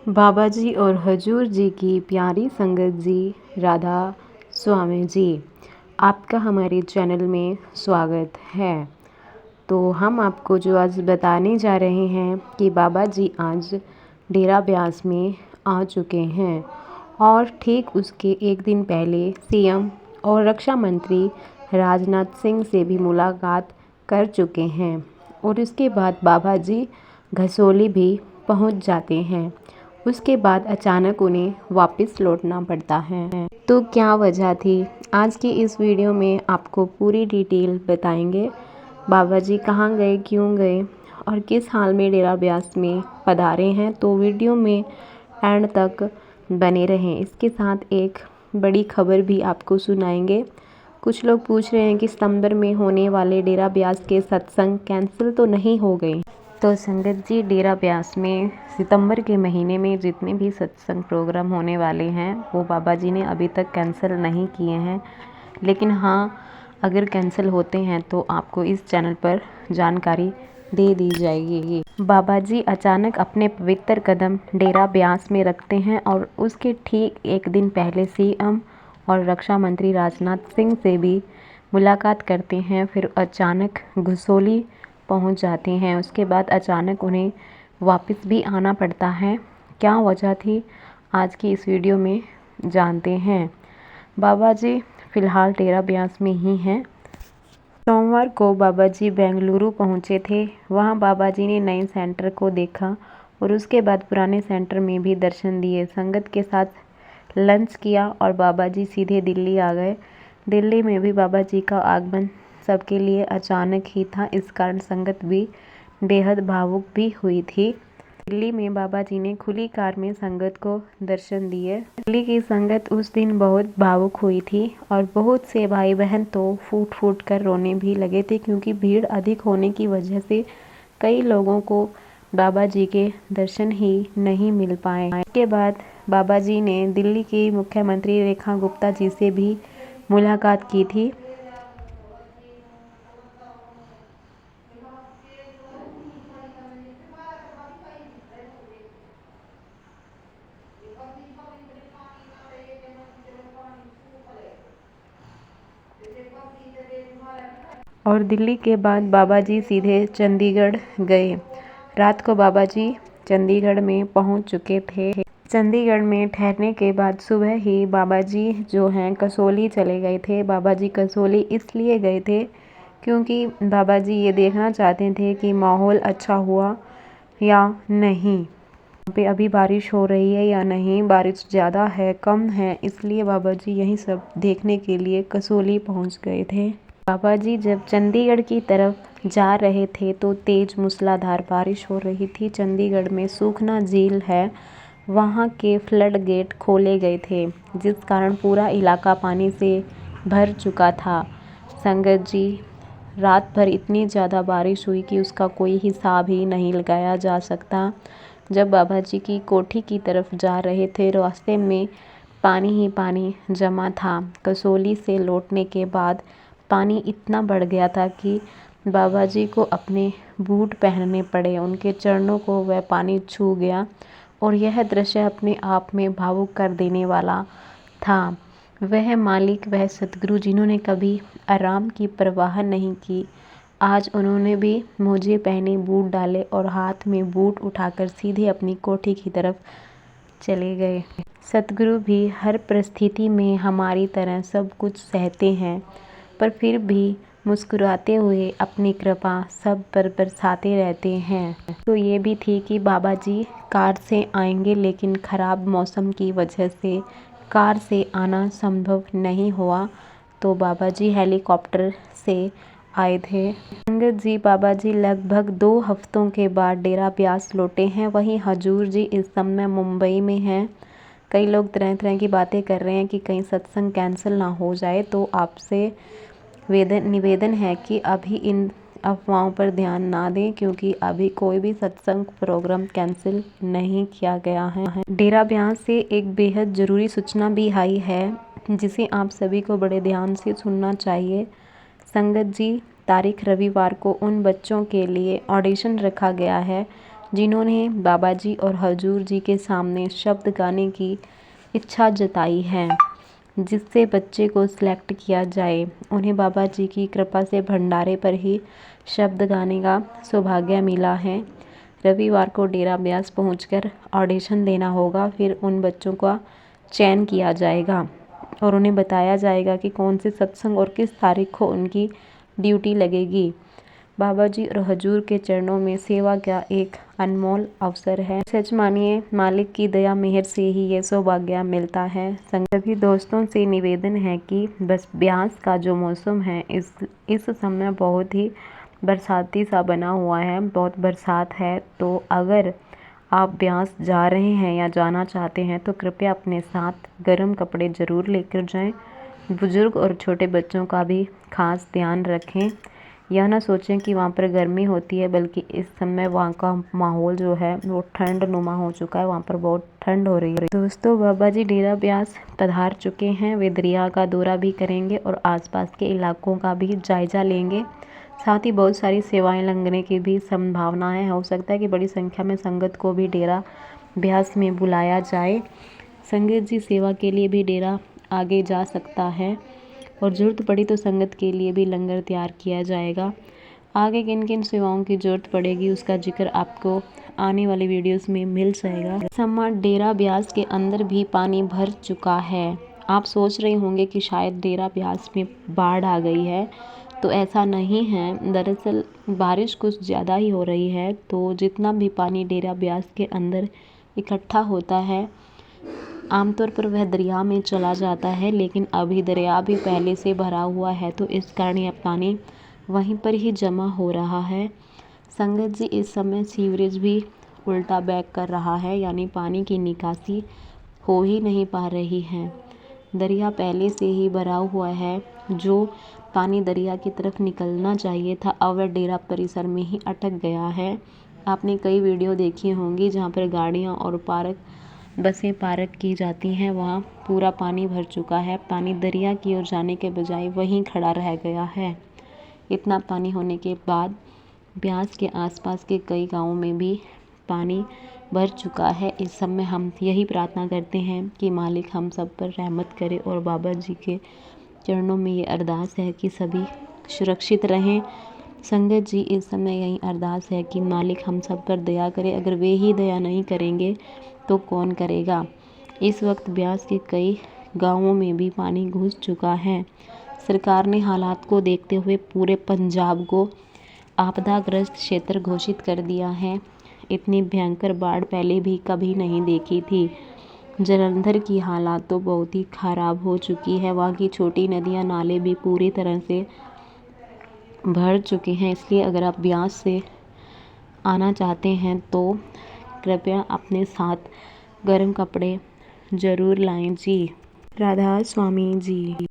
बाबा जी और हजूर जी की प्यारी संगत जी, राधा स्वामी जी, आपका हमारे चैनल में स्वागत है। तो हम आपको जो आज बताने जा रहे हैं कि बाबा जी आज डेरा ब्यास में आ चुके हैं और ठीक उसके एक दिन पहले सीएम और रक्षा मंत्री राजनाथ सिंह से भी मुलाकात कर चुके हैं और इसके बाद बाबा जी घसोली भी पहुंच जाते हैं। उसके बाद अचानक उन्हें वापस लौटना पड़ता है। तो क्या वजह थी, आज की इस वीडियो में आपको पूरी डिटेल बताएंगे। बाबा जी कहाँ गए, क्यों गए और किस हाल में डेरा ब्यास में पधारे हैं, तो वीडियो में एंड तक बने रहें। इसके साथ एक बड़ी खबर भी आपको सुनाएंगे। कुछ लोग पूछ रहे हैं कि सितंबर में होने वाले डेरा ब्यास के सत्संग कैंसिल तो नहीं हो गए। तो संगत जी, डेरा ब्यास में सितंबर के महीने में जितने भी सत्संग प्रोग्राम होने वाले हैं वो बाबा जी ने अभी तक कैंसिल नहीं किए हैं, लेकिन हाँ, अगर कैंसिल होते हैं तो आपको इस चैनल पर जानकारी दे दी जाएगी। बाबा जी अचानक अपने पवित्र कदम डेरा ब्यास में रखते हैं और उसके ठीक एक दिन पहले सीएम और रक्षा मंत्री राजनाथ सिंह से भी मुलाकात करते हैं। फिर अचानक घसोली पहुंच जाते हैं। उसके बाद अचानक उन्हें वापस भी आना पड़ता है। क्या वजह थी, आज की इस वीडियो में जानते हैं। बाबा जी फ़िलहाल डेरा ब्यास में ही हैं। सोमवार को बाबा जी बेंगलुरु पहुंचे थे। वहां बाबा जी ने नए सेंटर को देखा और उसके बाद पुराने सेंटर में भी दर्शन दिए, संगत के साथ लंच किया और बाबा जी सीधे दिल्ली आ गए। दिल्ली में भी बाबा जी का आगमन सबके लिए अचानक ही था, इस कारण संगत भी बेहद भावुक भी हुई थी। दिल्ली में बाबा जी ने खुली कार में संगत को दर्शन दिए। दिल्ली की संगत उस दिन बहुत भावुक हुई थी और बहुत से भाई बहन तो फूट फूट कर रोने भी लगे थे, क्योंकि भीड़ अधिक होने की वजह से कई लोगों को बाबा जी के दर्शन ही नहीं मिल पाए। इसके बाद बाबा जी ने दिल्ली की मुख्यमंत्री रेखा गुप्ता जी से भी मुलाकात की थी। और दिल्ली के बाद बाबा जी सीधे चंडीगढ़ गए। रात को बाबा जी चंडीगढ़ में पहुंच चुके थे। चंडीगढ़ में ठहरने के बाद सुबह ही बाबा जी जो हैं कसोली चले गए थे। बाबा जी कसोली इसलिए गए थे क्योंकि बाबा जी ये देखना चाहते थे कि माहौल अच्छा हुआ या नहीं, यहाँ पे अभी बारिश हो रही है या नहीं, बारिश ज़्यादा है कम है, इसलिए बाबा जी यही सब देखने के लिए कसोली पहुंच गए थे। बाबा जी जब चंडीगढ़ की तरफ जा रहे थे तो तेज मूसलाधार बारिश हो रही थी। चंडीगढ़ में सूखना झील है, वहाँ के फ्लड गेट खोले गए थे, जिस कारण पूरा इलाका पानी से भर चुका था। संगत जी, रात भर इतनी ज़्यादा बारिश हुई कि उसका कोई हिसाब ही नहीं लगाया जा सकता। जब बाबा जी की कोठी की तरफ जा रहे थे, रास्ते में पानी ही पानी जमा था। कसोली से लौटने के बाद पानी इतना बढ़ गया था कि बाबा जी को अपने बूट पहनने पड़े, उनके चरणों को वह पानी छू गया और यह दृश्य अपने आप में भावुक कर देने वाला था। वह मालिक, वह सतगुरु जिन्होंने कभी आराम की परवाह नहीं की, आज उन्होंने भी मोजे पहने, बूट डाले और हाथ में बूट उठाकर सीधे अपनी कोठी की तरफ चले गए। सतगुरु भी हर परिस्थिति में हमारी तरह सब कुछ सहते हैं, पर फिर भी मुस्कुराते हुए अपनी कृपा सब पर बरसाते रहते हैं। तो ये भी थी कि बाबा जी कार से आएंगे, लेकिन ख़राब मौसम की वजह से कार से आना संभव नहीं हुआ, तो बाबा जी हेलीकॉप्टर से आए थे। संगत जी, बाबा जी लगभग 2 हफ्तों के बाद डेरा ब्यास लौटे हैं। वहीं हजूर जी इस समय मुंबई में हैं। कई लोग तरह तरह की बातें कर रहे हैं कि कहीं सत्संग कैंसिल ना हो जाए, तो आपसे निवेदन है कि अभी इन अफवाहों पर ध्यान ना दें, क्योंकि अभी कोई भी सत्संग प्रोग्राम कैंसिल नहीं किया गया है। डेरा ब्यास से एक बेहद ज़रूरी सूचना भी आई है, जिसे आप सभी को बड़े ध्यान से सुनना चाहिए। संगत जी, तारीख रविवार को उन बच्चों के लिए ऑडिशन रखा गया है जिन्होंने बाबा जी और हजूर जी के सामने शब्द गाने की इच्छा जताई है, जिससे बच्चे को सिलेक्ट किया जाए। उन्हें बाबा जी की कृपा से भंडारे पर ही शब्द गाने का सौभाग्य मिला है। रविवार को डेरा ब्यास पहुंचकर ऑडिशन देना होगा, फिर उन बच्चों का चयन किया जाएगा और उन्हें बताया जाएगा कि कौन से सत्संग और किस तारीख को उनकी ड्यूटी लगेगी। बाबा जी और हजूर के चरणों में सेवा का एक अनमोल अवसर है। सच मानिए, मालिक की दया मेहर से ही ये सौभाग्य मिलता है। सभी दोस्तों से निवेदन है कि बस ब्यास का जो मौसम है इस समय बहुत ही बरसाती सा बना हुआ है, बहुत बरसात है। तो अगर आप ब्यास जा रहे हैं या जाना चाहते हैं तो कृपया अपने साथ गर्म कपड़े ज़रूर लेकर जाएं। बुजुर्ग और छोटे बच्चों का भी खास ध्यान रखें। यह ना सोचें कि वहाँ पर गर्मी होती है, बल्कि इस समय वहाँ का माहौल जो है वो ठंड नुमा हो चुका है। वहाँ पर बहुत ठंड हो रही है। दोस्तों, बाबा जी डेरा ब्यास पधार चुके हैं। वे दरिया का दौरा भी करेंगे और आसपास के इलाकों का भी जायजा लेंगे। साथ ही बहुत सारी सेवाएं लगने की भी संभावना है। हो सकता है कि बड़ी संख्या में संगत को भी डेरा ब्यास में बुलाया जाए। संगत जी सेवा के लिए भी डेरा आगे जा सकता है और ज़रूरत पड़ी तो संगत के लिए भी लंगर तैयार किया जाएगा। आगे किन किन सेवाओं की ज़रूरत पड़ेगी उसका जिक्र आपको आने वाली वीडियोस में मिल जाएगा। इस समय डेरा ब्यास के अंदर भी पानी भर चुका है। आप सोच रहे होंगे कि शायद डेरा ब्यास में बाढ़ आ गई है, तो ऐसा नहीं है। दरअसल बारिश कुछ ज़्यादा ही हो रही है, तो जितना भी पानी डेरा ब्यास के अंदर इकट्ठा होता है आमतौर पर वह दरिया में चला जाता है, लेकिन अभी दरिया भी पहले से भरा हुआ है, तो इस कारण यह पानी वहीं पर ही जमा हो रहा है। संगत जी इस समय सीवरेज भी उल्टा बैक कर रहा है, यानी पानी की निकासी हो ही नहीं पा रही है। दरिया पहले से ही भरा हुआ है। जो पानी दरिया की तरफ निकलना चाहिए था, अब वह डेरा परिसर में ही अटक गया है। आपने कई वीडियो देखी होंगी जहाँ पर गाड़ियाँ और बसें पार्क की जाती हैं, वहाँ पूरा पानी भर चुका है। पानी दरिया की ओर जाने के बजाय वहीं खड़ा रह गया है। इतना पानी होने के बाद ब्यास के आसपास के कई गांवों में भी पानी भर चुका है। इस समय हम यही प्रार्थना करते हैं कि मालिक हम सब पर रहमत करे और बाबा जी के चरणों में ये अरदास है कि सभी सुरक्षित रहें। संगत जी इस समय यही अरदास है कि मालिक हम सब पर दया करे। अगर वे ही दया नहीं करेंगे तो कौन करेगा। इस वक्त ब्यास के कई गांवों में भी पानी घुस चुका है। सरकार ने हालात को देखते हुए पूरे पंजाब को आपदाग्रस्त क्षेत्र घोषित कर दिया है। इतनी भयंकर बाढ़ पहले भी कभी नहीं देखी थी। जलंधर की हालात तो बहुत ही ख़राब हो चुकी है। वहाँ की छोटी नदियाँ नाले भी पूरी तरह से भर चुके हैं। इसलिए अगर आप ब्यास से आना चाहते हैं तो कृपया अपने साथ गर्म कपड़े ज़रूर लाएं जी। राधा स्वामी जी।